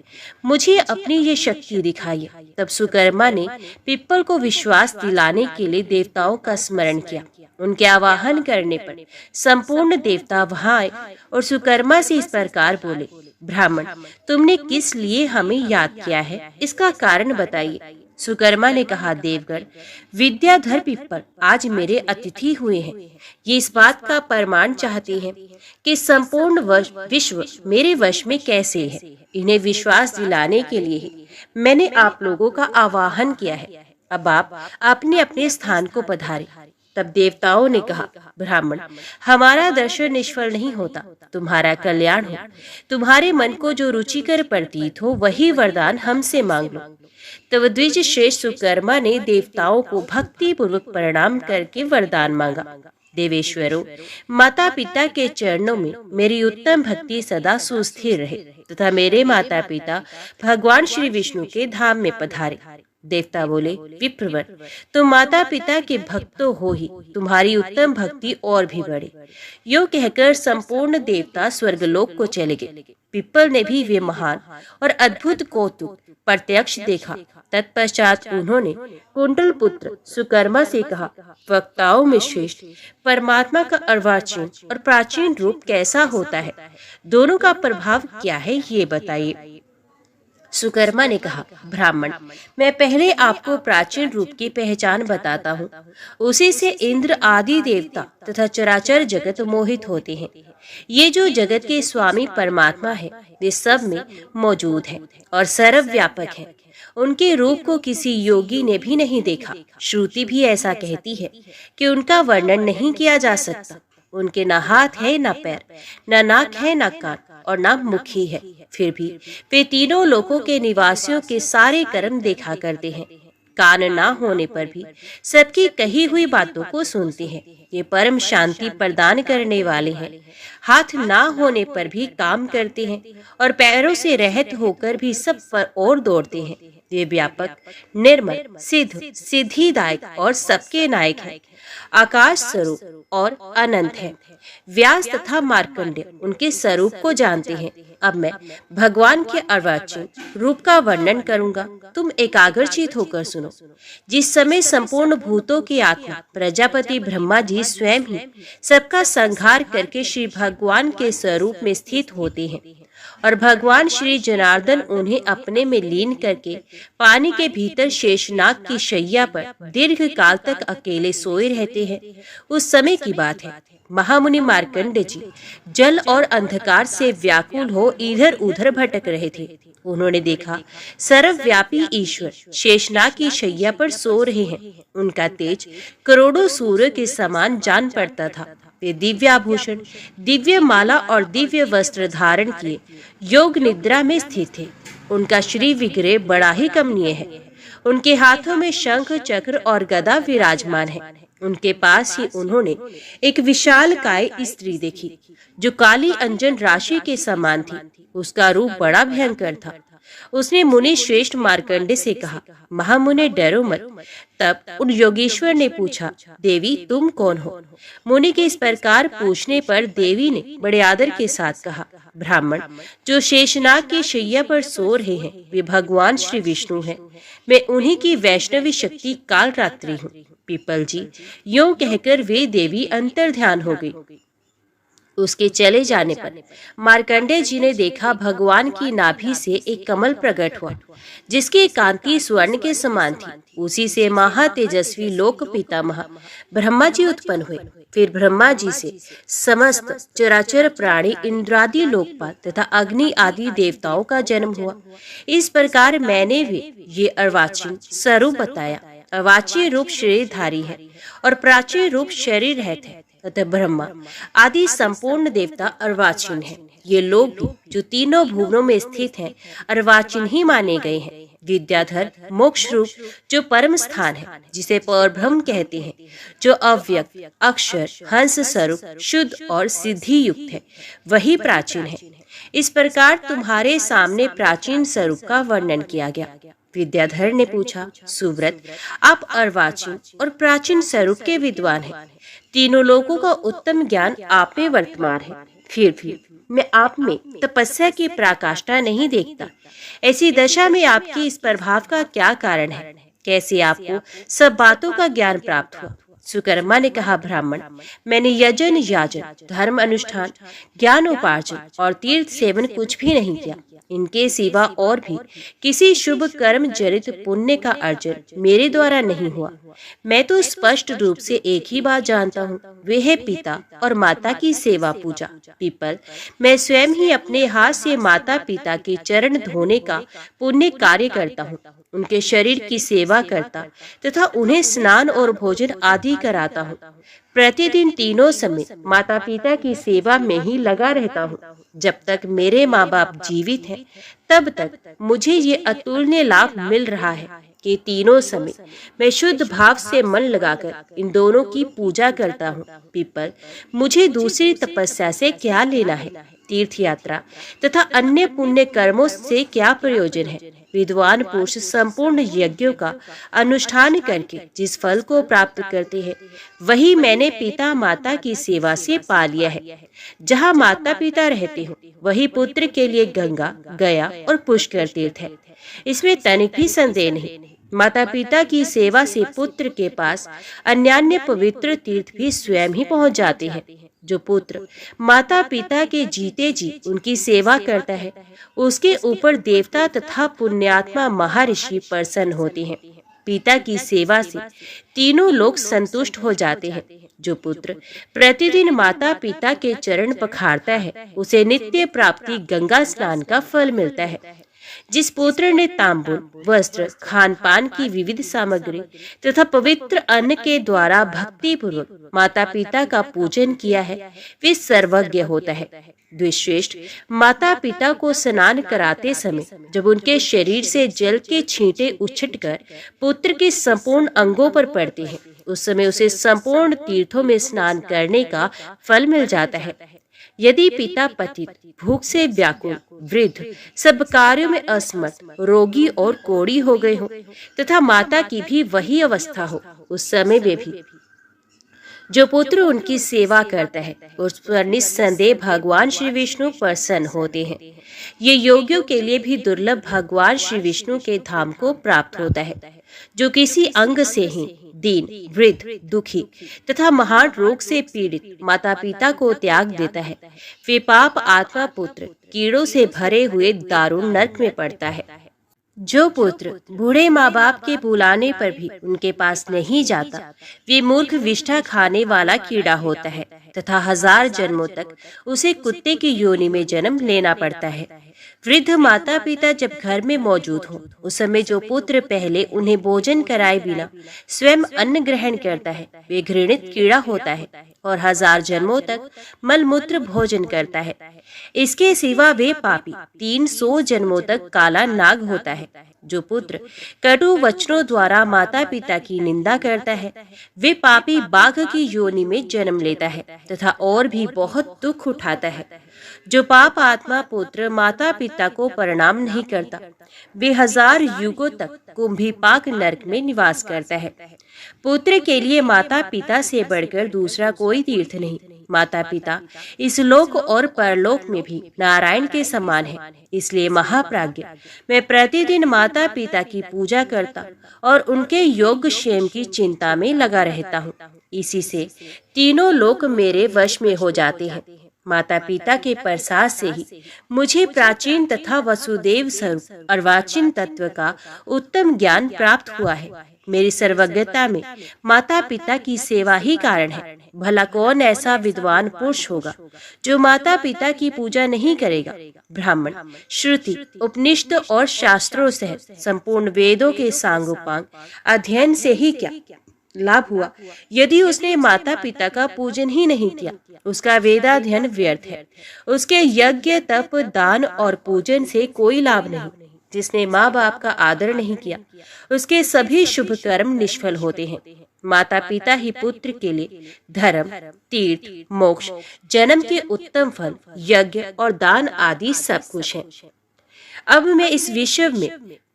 मुझे अपनी ये शक्ति दिखाइए। तब सुकर्मा ने पीपल को विश्वास दिलाने के लिए देवताओं का स्मरण किया। उनके आवाहन करने पर संपूर्ण देवता वहां आए और सुकर्मा से इस प्रकार बोले, ब्राह्मण, तुमने किस लिए हमें याद किया है? इसका कारण बताइए। सुकर्मा ने कहा, देवगण, विद्याधर पीपल आज मेरे अतिथि हुए हैं। ये इस बात का प्रमाण चाहते हैं कि संपूर्ण विश्व मेरे वश में कैसे है। इन्हें विश्वास दिलाने के लिए ही मैंने आप लोगों का आवाहन किया है। अब आप अपने अपने स्थान को पधारे। तब देवताओं ने कहा, ब्राह्मण, हमारा दर्शन निष्फल नहीं होता, तुम्हारा कल्याण हो। तुम्हारे मन को जो रुचिकर प्रतीत हो वही वरदान हमसे मांग लो। तब द्विज श्रेष्ठ सुकर्मा ने देवताओं को भक्ति पूर्वक प्रणाम करके वरदान मांगा। देवेश्वरों, माता पिता के चरणों में मेरी उत्तम भक्ति सदा सुस्थिर रहे तथा मेरे माता पिता भगवान श्री विष्णु के धाम में पधारे। देवता बोले, विप्रवर, तुम माता पिता के भक्त तो हो ही, तुम्हारी उत्तम भक्ति और भी बढ़े। यो कहकर संपूर्ण देवता स्वर्गलोक को चले गए। पीपल ने भी वे महान और अद्भुत कौतुक प्रत्यक्ष देखा। तत्पश्चात उन्होंने कुंडल पुत्र सुकर्मा से कहा, वक्ताओं में श्रेष्ठ परमात्मा का अर्वाचीन और प्राचीन रूप कैसा होता है? दोनों का प्रभाव क्या है, ये बताइए। सुकर्मा ने कहा, ब्राह्मण, मैं पहले आपको प्राचीन रूप की पहचान बताता हूँ। उसी से इंद्र आदि देवता तथा चराचर जगत मोहित होते हैं। ये जो जगत के स्वामी परमात्मा है, वे सब में मौजूद हैं और सर्वव्यापक हैं। उनके रूप को किसी योगी ने भी नहीं देखा। श्रुति भी ऐसा कहती है कि उनका वर्णन नहीं किया जा सकता। उनके न हाथ है, न पैर, न नाक है, न कान और न मुख ही है। फिर भी वे तीनों लोकों के निवासियों के सारे कर्म देखा करते हैं। कान ना होने पर भी सबकी कही हुई बातों को सुनते हैं। ये परम शांति प्रदान करने वाले हैं। हाथ ना होने पर भी काम करते हैं और पैरों से रहित होकर भी सब पर और दौड़ते हैं। ये व्यापक, निर्मल, सिद्ध, सिद्धिदायक और सबके नायक हैं। आकाश स्वरूप और अनंत है। व्यास तथा मार्कंडेय उनके स्वरूप को जानते हैं। अब मैं भगवान के अर्वाचीन रूप का वर्णन करूंगा, तुम एकाग्रचित होकर सुनो। जिस समय संपूर्ण भूतों की आत्मा प्रजापति ब्रह्मा जी स्वयं ही सबका संहार करके श्री भगवान के स्वरूप में स्थित होते हैं और भगवान श्री जनार्दन उन्हें अपने में लीन करके पानी के भीतर शेषनाग की शैया पर दीर्घ काल तक अकेले सोए रहते हैं, उस समय की बात है। महामुनि मार्कंडेय जी जल और अंधकार से व्याकुल हो इधर उधर भटक रहे थे। उन्होंने देखा सर्वव्यापी ईश्वर शेषनाग की शैया पर सो रहे हैं। उनका तेज करोड़ों सूर्य के समान जान पड़ता था। वे दिव्याभूषण, दिव्य माला और दिव्य वस्त्र धारण किए योग निद्रा में स्थित थे। उनका श्री विग्रह बड़ा ही कमनीय है। उनके हाथों में शंख, चक्र और गदा विराजमान है। उनके पास ही उन्होंने एक विशालकाय स्त्री देखी जो काली अंजन राशि के समान थी। उसका रूप बड़ा भयंकर था। उसने मुनि श्रेष्ठ मार्कंडे से कहा, महामुने डरो मत। तब उन योगेश्वर ने पूछा, देवी तुम कौन हो? मुनि के इस प्रकार पूछने पर देवी ने बड़े आदर के साथ कहा, ब्राह्मण जो शेषनाग की शैया पर सो रहे हैं वे भगवान श्री विष्णु हैं। मैं उन्हीं की वैष्णवी शक्ति कालरात्रि हूँ। पीपल जी, यूं कहकर वे देवी अंतर ध्यान हो गई। उसके चले जाने पर मार्कंडेय जी ने देखा भगवान की नाभि से एक कमल प्रकट हुआ जिसकी कांति स्वर्ण के समान थी। उसी से महा तेजस्वी लोक पितामह ब्रह्मा जी उत्पन्न हुए। फिर ब्रह्मा जी से समस्त चराचर प्राणी, इंद्रादि लोकपाल तथा अग्नि आदि देवताओं का जन्म हुआ। इस प्रकार मैंने भी ये अर्वाचीन स्वरूप बताया। अर्वाचीन रूप शरीरधारी है और प्राचीन रूप शरीर रहित है तथा ब्रह्मा आदि संपूर्ण देवता अर्वाचीन है। ये लोग भी जो तीनों भुवनों में स्थित हैं अर्वाचीन ही माने गए हैं। विद्याधर मोक्ष रूप जो परम स्थान है जिसे परब्रह्म कहते हैं, जो अव्यक्त अक्षर हंस स्वरूप शुद्ध और सिद्धि युक्त है, वही प्राचीन है। इस प्रकार तुम्हारे सामने प्राचीन स्वरूप का वर्णन किया गया। विद्याधर ने पूछा, सुव्रत आप अर्वाचीन और प्राचीन स्वरूप के विद्वान हैं। तीनों लोगों का उत्तम ज्ञान आप में वर्तमान है, फिर भी मैं आप में तपस्या की पराकाष्ठा नहीं देखता। ऐसी दशा में आपके इस प्रभाव का क्या कारण है? कैसे आपको सब बातों का ज्ञान प्राप्त हुआ? सुकर्मा ने कहा, ब्राह्मण मैंने यजन याजन धर्म अनुष्ठान ज्ञानोपार्जन और तीर्थ सेवन कुछ भी नहीं किया। इनके सिवा और भी किसी शुभ कर्म जनित पुण्य का अर्जन मेरे द्वारा नहीं हुआ। मैं तो स्पष्ट रूप से एक ही बात जानता हूँ, वे है पिता और माता की सेवा पूजा। पीपल, मैं स्वयं ही अपने हाथ से माता पिता के चरण धोने का पुण्य कार्य करता हूँ, उनके शरीर की सेवा करता तथा उन्हें स्नान और भोजन आदि कराता हूँ। प्रतिदिन तीनों समय माता पिता की सेवा में ही लगा रहता हूँ। जब तक मेरे माँ बाप जीवित हैं, तब तक मुझे ये अतुलनीय लाभ मिल रहा है कि तीनों समय मैं शुद्ध भाव से मन लगाकर इन दोनों की पूजा करता हूँ। पीपल, मुझे दूसरी तपस्या से क्या लेना है? तीर्थ यात्रा तथा अन्य पुण्य कर्मों से क्या प्रयोजन है? विद्वान पुरुष संपूर्ण यज्ञों का अनुष्ठान करके जिस फल को प्राप्त करते हैं, वही मैंने पिता माता की सेवा से पा लिया है। जहाँ माता पिता रहते हो वही पुत्र के लिए गंगा, गया और पुष्कर तीर्थ है, इसमें तनिक भी संदेह नहीं। माता पिता की सेवा से पुत्र के पास अन्यान्य पवित्र तीर्थ भी स्वयं ही पहुँच जाते हैं। जो पुत्र माता पिता के जीते जी उनकी सेवा करता है, उसके ऊपर देवता तथा पुण्यात्मा महर्षि प्रसन्न होते हैं। पिता की सेवा से तीनों लोग संतुष्ट हो जाते हैं। जो पुत्र प्रतिदिन माता पिता के चरण पखारता है, उसे नित्य प्राप्ति गंगा स्नान का फल मिलता है। जिस पुत्र ने तांबूल, वस्त्र, खान पान की विविध सामग्री तथा पवित्र अन्न के द्वारा भक्ति पूर्वक माता पिता का पूजन किया है, वे सर्वज्ञ होता है। द्विश्रेष्ठ माता पिता को स्नान कराते समय जब उनके शरीर से जल के छींटे उछटकर पुत्र के संपूर्ण अंगों पर पड़ते हैं, उस समय उसे संपूर्ण तीर्थों में स्नान करने का फल मिल जाता है। यदि पिता पतित, भूख से व्याकुल, वृद्ध, सब कार्यों में असमर्थ, रोगी और कोढ़ी हो गए हो तथा माता की भी वही अवस्था हो, उस समय में भी जो पुत्र उनकी सेवा करता है उस पर निस्संदेह भगवान श्री विष्णु प्रसन्न होते हैं। ये योगियों के लिए भी दुर्लभ भगवान श्री विष्णु के धाम को प्राप्त होता है। जो किसी अंग से ही दीन, वृद्ध, दुखी तथा महान रोग से पीड़ित माता पिता को त्याग देता है, वे पाप आत्मा पुत्र कीड़ों से भरे हुए दारुण नरक में पड़ता है। जो पुत्र बूढ़े माँ बाप के बुलाने पर भी उनके पास नहीं जाता, वे मूर्ख विष्ठा खाने वाला कीड़ा होता है तथा 1000 जन्मों तक उसे कुत्ते की योनि में जन्म लेना पड़ता है। वृद्ध माता पिता जब घर में मौजूद हो, उस समय जो पुत्र पहले उन्हें भोजन कराए बिना स्वयं अन्न ग्रहण करता है, वे घृणित कीड़ा होता है और 1000 जन्मों तक मलमूत्र भोजन करता है। इसके सिवा वे पापी 300 जन्मों तक काला नाग होता है। जो पुत्र कटु वचनों द्वारा माता पिता की निंदा करता है, वे पापी बाघ की योनि में जन्म लेता है। तथा और भी बहुत दुख उठाता है। जो पाप आत्मा पुत्र माता पिता को प्रणाम नहीं करता, वे 1000 युगों तक कुंभीपाक नरक में निवास करता है। पुत्र के लिए माता पिता से बढ़कर दूसरा कोई तीर्थ नहीं। माता पिता इस लोक और परलोक में भी नारायण के समान है। इसलिए महाप्राज्ञ, मैं प्रतिदिन माता पिता की पूजा करता और उनके योग क्षेम की चिंता में लगा रहता हूँ। इसी से तीनों लोक मेरे वश में हो जाते हैं। माता पिता के प्रसाद से ही मुझे प्राचीन तथा वसुदेव स्वरूप अर्वाचीन तत्व का उत्तम ज्ञान प्राप्त हुआ है। मेरी सर्वज्ञता में माता पिता की सेवा ही कारण है। भला कौन ऐसा विद्वान पुरुष होगा जो माता पिता की पूजा नहीं करेगा। ब्राह्मण श्रुति, उपनिषद और शास्त्रों सहित संपूर्ण वेदों के सांगोपांग अध्ययन से ही क्या लाभ हुआ यदि उसने माता पिता का पूजन ही नहीं किया? उसका वेदाध्ययन व्यर्थ है। उसके यज्ञ तप दान और पूजन से कोई लाभ नहीं। जिसने माँ बाप का आदर नहीं किया, उसके सभी शुभ कर्म निष्फल होते हैं। माता पिता ही पुत्र के लिए धर्म, तीर्थ, मोक्ष, जन्म के उत्तम फल, यज्ञ और दान आदि सब कुछ है। अब मैं इस विश्व में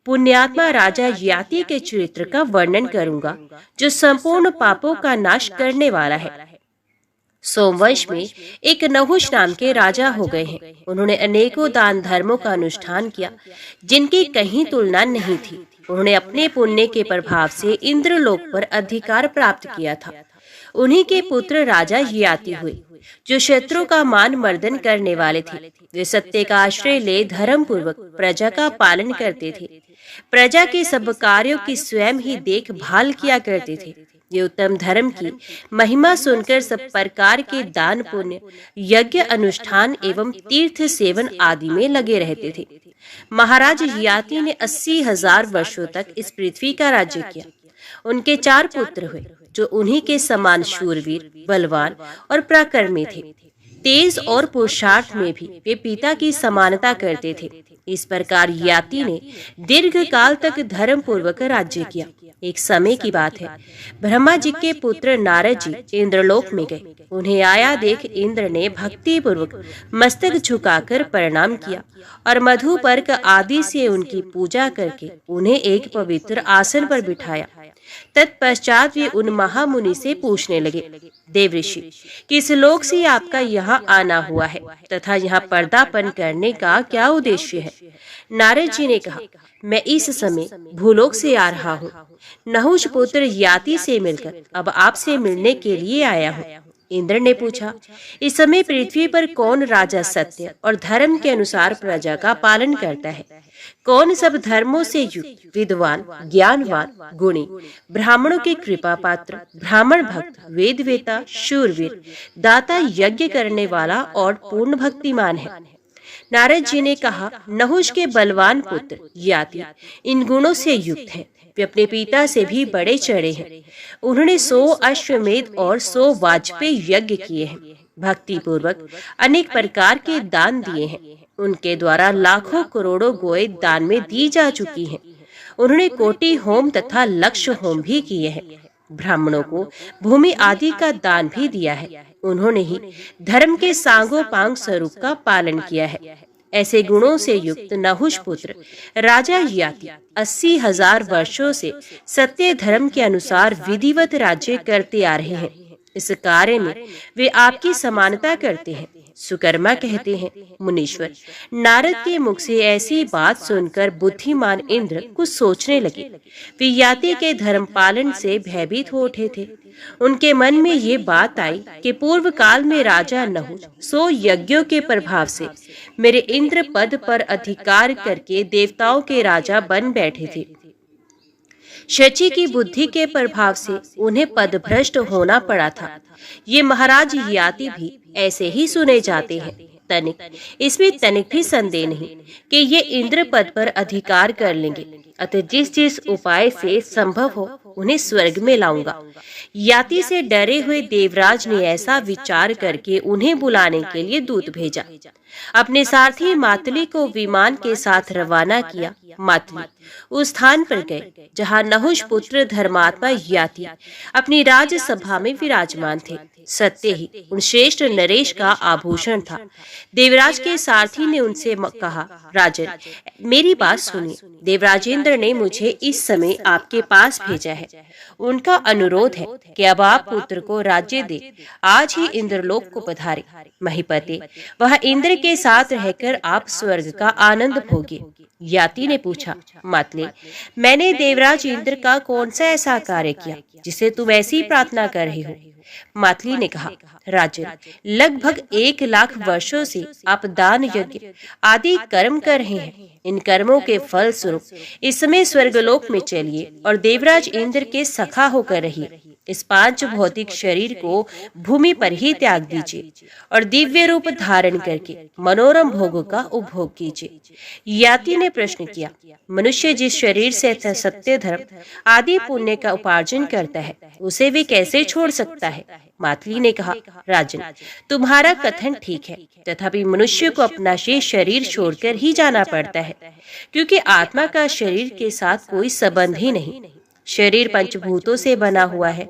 पुण्यात्मा राजा याति के चरित्र का वर्णन करूंगा, जो संपूर्ण पापों का नाश करने वाला है। सोमवंश में एक नहुष नाम के राजा हो गए हैं। उन्होंने अनेकों दान धर्मों का अनुष्ठान किया, जिनकी कहीं तुलना नहीं थी। उन्होंने अपने पुण्य के प्रभाव से इंद्रलोक पर अधिकार प्राप्त किया था। उन्हीं के पुत्र राजा याति हुए, जो शत्रु का मान मर्दन करने वाले थे। वे सत्य का आश्रय ले धर्म पूर्वक प्रजा का पालन करते थे। प्रजा के सब कार्यों की स्वयं ही देखभाल किया करते थे। ये उत्तम धर्म की महिमा सुनकर सब प्रकार के दान पुण्य, यज्ञ अनुष्ठान एवं तीर्थ सेवन आदि में लगे रहते थे। महाराज याति ने 80,000 वर्षों तक इस पृथ्वी का राज्य किया। उनके 4 पुत्र हुए, जो उन्हीं के समान शूरवीर, बलवान और पराक्रमी थे। तेज और पुरुषार्थ में भी वे पिता की समानता करते थे। इस प्रकार याति ने दीर्घ काल तक धर्म पूर्वक राज्य किया। एक समय की बात है, ब्रह्मा जी के पुत्र नारद जी इंद्रलोक में गए। उन्हें आया देख इंद्र ने भक्ति पूर्वक मस्तक झुकाकर प्रणाम किया और मधुपर्क आदि से उनकी पूजा करके उन्हें एक पवित्र आसन पर बिठाया। तत्पश्चात वे उन महामुनि से पूछने लगे, देवऋषि, किस लोक से आपका यहाँ आना हुआ है तथा यहाँ पर्दापन करने का क्या उद्देश्य है? नारद जी ने कहा, मैं इस समय भूलोक से आ रहा हूँ। नहुष पुत्र याति से मिलकर अब आपसे मिलने के लिए आया हूँ। इंद्र ने पूछा, इस समय पृथ्वी पर कौन राजा सत्य और धर्म के अनुसार प्रजा का पालन करता है? कौन सब धर्मों से युक्त, विद्वान, ज्ञानवान, गुणी, ब्राह्मणों के कृपा पात्र, ब्राह्मण भक्त, वेदवेता, शूरवीर, दाता, यज्ञ करने वाला और पूर्ण भक्तिमान है? नारद जी ने कहा, नहुष के बलवान पुत्र याति इन गुणों से युक्त हैं। वे अपने पिता से भी बड़े चढ़े हैं। उन्होंने 100 अश्वमेध और 100 वाजपेयी यज्ञ किए हैं। भक्ति पूर्वक अनेक प्रकार के दान दिए हैं। उनके द्वारा लाखों करोड़ों गोए दान में दी जा चुकी हैं। उन्होंने कोटि होम तथा लक्ष होम भी किए हैं। ब्राह्मणों को भूमि आदि का दान भी दिया है। उन्होंने ही धर्म के सांगोपांग स्वरूप का पालन किया है। ऐसे गुणों से युक्त नहुष पुत्र राजा याति 80,000 वर्षों से सत्य धर्म के अनुसार विधिवत राज्य करते आ रहे हैं। इस कार्य में वे आपकी समानता करते हैं। सुकर्मा कहते हैं, मुनीश्वर, नारद के मुख से ऐसी बात सुनकर बुद्धिमान इंद्र कुछ सोचने लगे। वे याति के धर्म पालन से भयभीत हो उठे थे। उनके मन में ये बात आई कि पूर्व काल में राजा नहुष 100 यज्ञों के प्रभाव से मेरे इंद्र पद पर अधिकार करके देवताओं के राजा बन बैठे थे। शची की बुद्धि के प्रभाव से उन्हें पदभ्रष्ट होना पड़ा था। ये महाराज याति भी ऐसे ही सुने जाते हैं। तनिक, इसमें तनिक भी संदेह नहीं कि ये इंद्र पद पर अधिकार कर लेंगे। अतः जिस जिस उपाय से संभव हो उन्हें स्वर्ग में लाऊंगा। याति से डरे हुए देवराज ने ऐसा विचार करके उन्हें बुलाने के लिए दूत भेजा। अपने सारथी मातली को विमान के साथ रवाना किया। मातली उस स्थान पर गए जहां नहुष पुत्र धर्मात्मा याति अपनी राजसभा में विराजमान थे। सत्य ही उन श्रेष्ठ नरेश का आभूषण था। देवराज के सारथी ने उनसे कहा, राजन, मेरी बात सुनिए। देवराजेंद्र ने मुझे इस समय आपके पास भेजा है। उनका अनुरोध है कि अब आप पुत्र को राज्य दे आज ही इंद्रलोक को पधारे। महीपते, वह इंद्र के साथ रहकर आप स्वर्ग का आनंद भोगिए। याति ने पूछा, मातले, मैंने देवराज इंद्र का कौन सा ऐसा कार्य किया जिसे तुम ऐसी प्रार्थना कर रही हो? मातली ने कहा, राजन, लगभग 1 लाख वर्षों से आप दान यज्ञ आदि कर्म कर रहे हैं। इन कर्मों के फल स्वरूप इस समय स्वर्गलोक में चलिए और देवराज इंद्र के सखा होकर रहिए। इस 5 भौतिक शरीर को भूमि पर ही त्याग दीजिए और दिव्य रूप धारण करके मनोरम भोगों का उपभोग कीजिए। याति ने प्रश्न किया, मनुष्य जिस शरीर से सत्य, धर्म आदि पुण्य का उपार्जन करता है उसे वे कैसे छोड़ सकता है? मातली ने कहा, राजन, तुम्हारा कथन ठीक है, तथापि मनुष्य को अपना शेष शरीर छोड़कर ही जाना पड़ता है, क्योंकि आत्मा का शरीर के साथ कोई संबंध ही नहीं। शरीर पंचभूतों से बना हुआ है।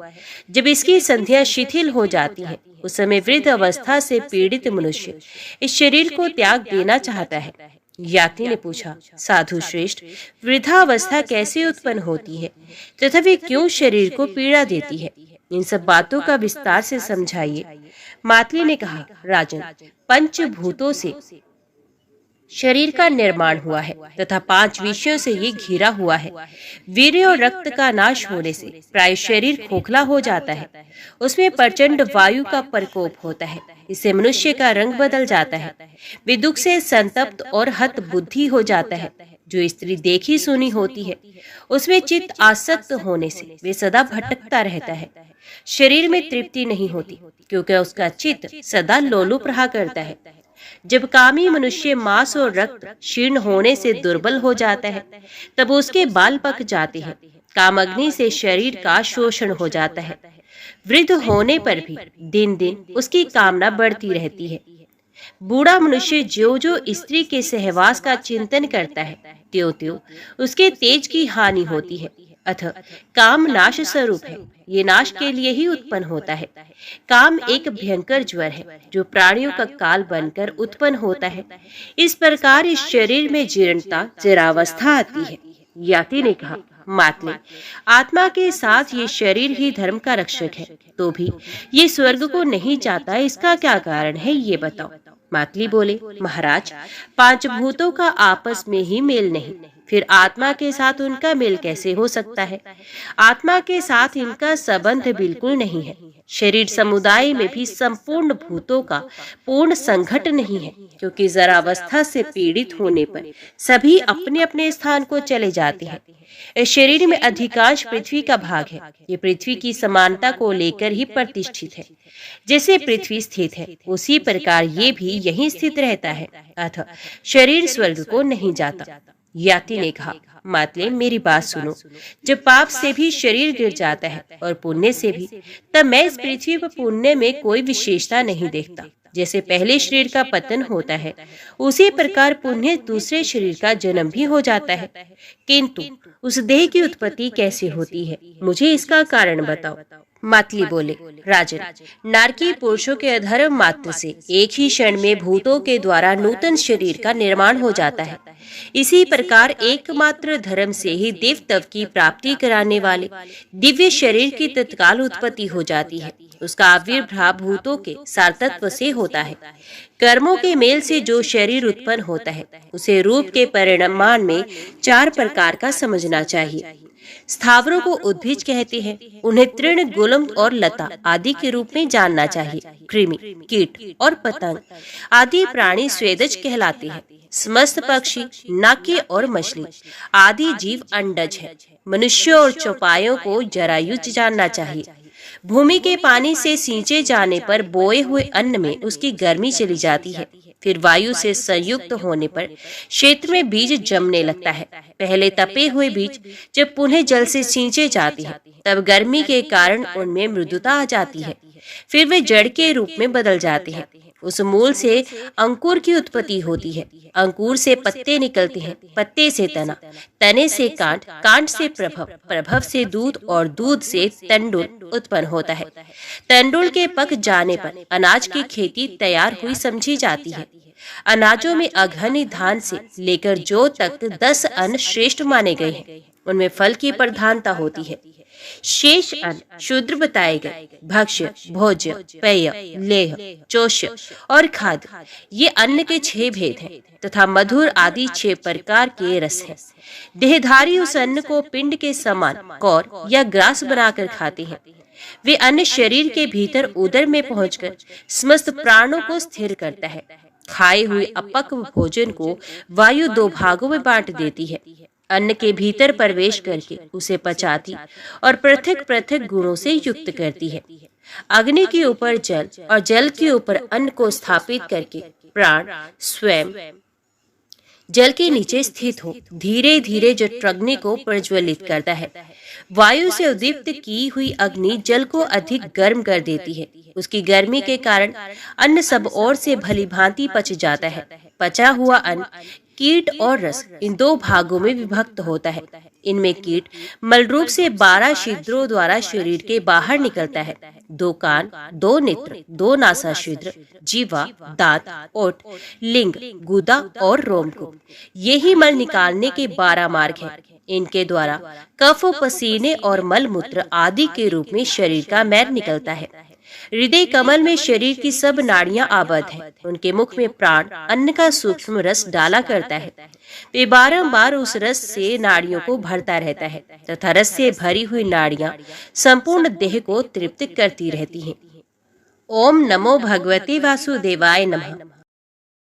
जब इसकी संध्या शिथिल हो जाती है उस समय वृद्ध अवस्था से पीड़ित मनुष्य इस शरीर को त्याग देना चाहता है। याति ने पूछा, साधु श्रेष्ठ, वृद्धावस्था कैसे उत्पन्न होती है तथा वे क्यों शरीर को पीड़ा देती है? इन सब बातों का विस्तार से समझाइए। मातली ने कहा, राजन, पंचभूतों से शरीर का निर्माण हुआ है तथा 5 विषयों से ये घिरा हुआ है। वीर्य और रक्त का नाश होने से प्राय शरीर खोखला हो जाता है। उसमें प्रचंड वायु का प्रकोप होता है। इससे मनुष्य का रंग बदल जाता है। वे दुख से संतप्त और हत बुद्धि हो जाता है। जो स्त्री देखी सुनी होती है उसमें चित्त आसक्त होने से वे सदा भटकता रहता है। शरीर में तृप्ति नहीं होती क्योंकि उसका चित्त सदा लोलुप रहा करता है। जब कामी मनुष्य मांस और रक्त क्षीण होने से दुर्बल हो जाता है तब उसके बाल पक जाते हैं। कामअग्नि से शरीर का शोषण हो जाता है। वृद्ध होने पर भी दिन दिन उसकी कामना बढ़ती रहती है। बूढ़ा मनुष्य जो जो स्त्री के सहवास का चिंतन करता है त्यों त्यों उसके तेज की हानि होती है। अतः काम नाश स्वरूप है। ये नाश के लिए ही उत्पन्न होता है। काम एक भयंकर ज्वर है जो प्राणियों का काल बनकर उत्पन्न होता है। इस प्रकार इस शरीर में जीर्णता, जरावस्था आती है। याति ने कहा, मातले, आत्मा के साथ ये शरीर ही धर्म का रक्षक है, तो भी ये स्वर्ग को नहीं चाहता। इसका क्या कारण है, ये बताओ। मातली बोले, महाराज, 5 भूतों का आपस में ही मेल नहीं, फिर आत्मा के साथ उनका मेल कैसे हो सकता है? आत्मा के साथ इनका संबंध बिल्कुल नहीं है। शरीर समुदाय में भी संपूर्ण भूतों का पूर्ण संघट नहीं है, क्योंकि जरावस्था से पीड़ित होने पर सभी अपने अपने स्थान को चले जाते हैं। इस शरीर में अधिकांश पृथ्वी का भाग है। ये पृथ्वी की समानता को लेकर ही प्रतिष्ठित है। जैसे पृथ्वी स्थित है उसी प्रकार ये भी यहीं स्थित रहता है। अतः शरीर स्वर्ग को नहीं जाता। याति ने कहा, मातले, मेरी बात सुनो। जब पाप से भी शरीर गिर जाता है और पुण्य से भी, तब मैं इस पृथ्वी पर पुण्य में कोई विशेषता नहीं देखता। जैसे पहले शरीर का पतन होता है उसी प्रकार पुण्य दूसरे शरीर का जन्म भी हो जाता है। किंतु उस देह की उत्पत्ति कैसे होती है, मुझे इसका कारण बताओ। मातली बोले, राजन, नारकी पुरुषों के अधर्म मात्र से एक ही क्षण में भूतों के द्वारा नूतन शरीर का निर्माण हो जाता है। इसी प्रकार एकमात्र धर्म से ही देवत्व की प्राप्ति कराने वाले दिव्य शरीर की तत्काल उत्पत्ति हो जाती है। उसका आविर्भाव भूतों के सारतत्व से होता है। कर्मों के मेल से जो शरीर उत्पन्न होता है उसे रूप के परिणाम में 4 प्रकार का समझना चाहिए। स्थावरों को उद्भिज कहते हैं। उन्हें तृण, गुलम और लता आदि के रूप में जानना चाहिए। कृमि, कीट और पतंग आदि प्राणी स्वेदज कहलाते हैं। समस्त पक्षी, नाके और मछली आदि जीव अंडज है। मनुष्यों और चौपायों को जरायुज जानना चाहिए। भूमि के पानी से सींचे जाने पर बोए हुए अन्न में उसकी गर्मी चली जाती है। फिर वायु से संयुक्त होने पर क्षेत्र में बीज जमने लगता है। पहले तपे हुए बीज जब पुनः जल से सींचे जाते हैं तब गर्मी के कारण उनमें मृदुता आ जाती है। फिर वे जड़ के रूप में बदल जाते हैं उस मूल से अंकुर की उत्पत्ति होती है। अंकुर से पत्ते निकलते हैं, पत्ते से तना, तने से कांट, कांट से प्रभव, प्रभव से दूध और दूध से तंडुल उत्पन्न होता है। तंडुल के पक जाने पर अनाज की खेती तैयार हुई समझी जाती है। अनाजों में अघन्य धान से लेकर जौ तक 10 अन्न श्रेष्ठ माने गए हैं। उनमें फल की प्रधानता होती है। शेष अन्न शूद्र बताए गए। भक्ष्य, भोज्य, पेय, लेह, चोष्य और खाद्य, ये अन्न के 6 भेद हैं तथा मधुर आदि 6 प्रकार के रस हैं। देहधारी उस अन्न को पिंड के समान कौर या ग्रास बनाकर खाते हैं। वे अन्न शरीर के भीतर उदर में पहुंचकर समस्त प्राणों को स्थिर करता है। खाए हुए अपक्व भोजन को वायु 2 भागों में बांट देती है। अन्न के भीतर प्रवेश करके उसे पचाती और पृथक पृथक गुणों से युक्त करती है। अग्नि के ऊपर जल और जल के ऊपर अन्न को स्थापित करके प्राण स्वयं जल के नीचे स्थित हो धीरे धीरे जठराग्नि को प्रज्वलित करता है। वायु से उद्दीप्त की हुई अग्नि जल को अधिक गर्म कर देती है। उसकी गर्मी के कारण अन्न सब ओर से भली भांति पच जाता है। पचा हुआ अन्न कीट और रस इन 2 भागों में विभक्त होता है। इनमें कीट मलरूप से 12 छिद्रों द्वारा शरीर के बाहर निकलता है। 2 कान, 2 नेत्र, 2 नासा छिद्र, जीवा, दांत, ओठ, लिंग, गुदा और रोमकूप, यही मल निकालने के 12 मार्ग हैं। इनके द्वारा कफ, पसीने और मल मूत्र आदि के रूप में शरीर का मैल निकलता है। हृदय कमल में शरीर की सब नाड़ियां आबद्ध हैं। उनके मुख में प्राण अन्न का सूक्ष्म रस डाला करता है। वे बारंबार उस रस से नाड़ियों को भरता रहता है तथा रस से भरी हुई नाड़ियां संपूर्ण देह को तृप्त करती रहती हैं। ओम नमो भगवते वासुदेवाय नमः।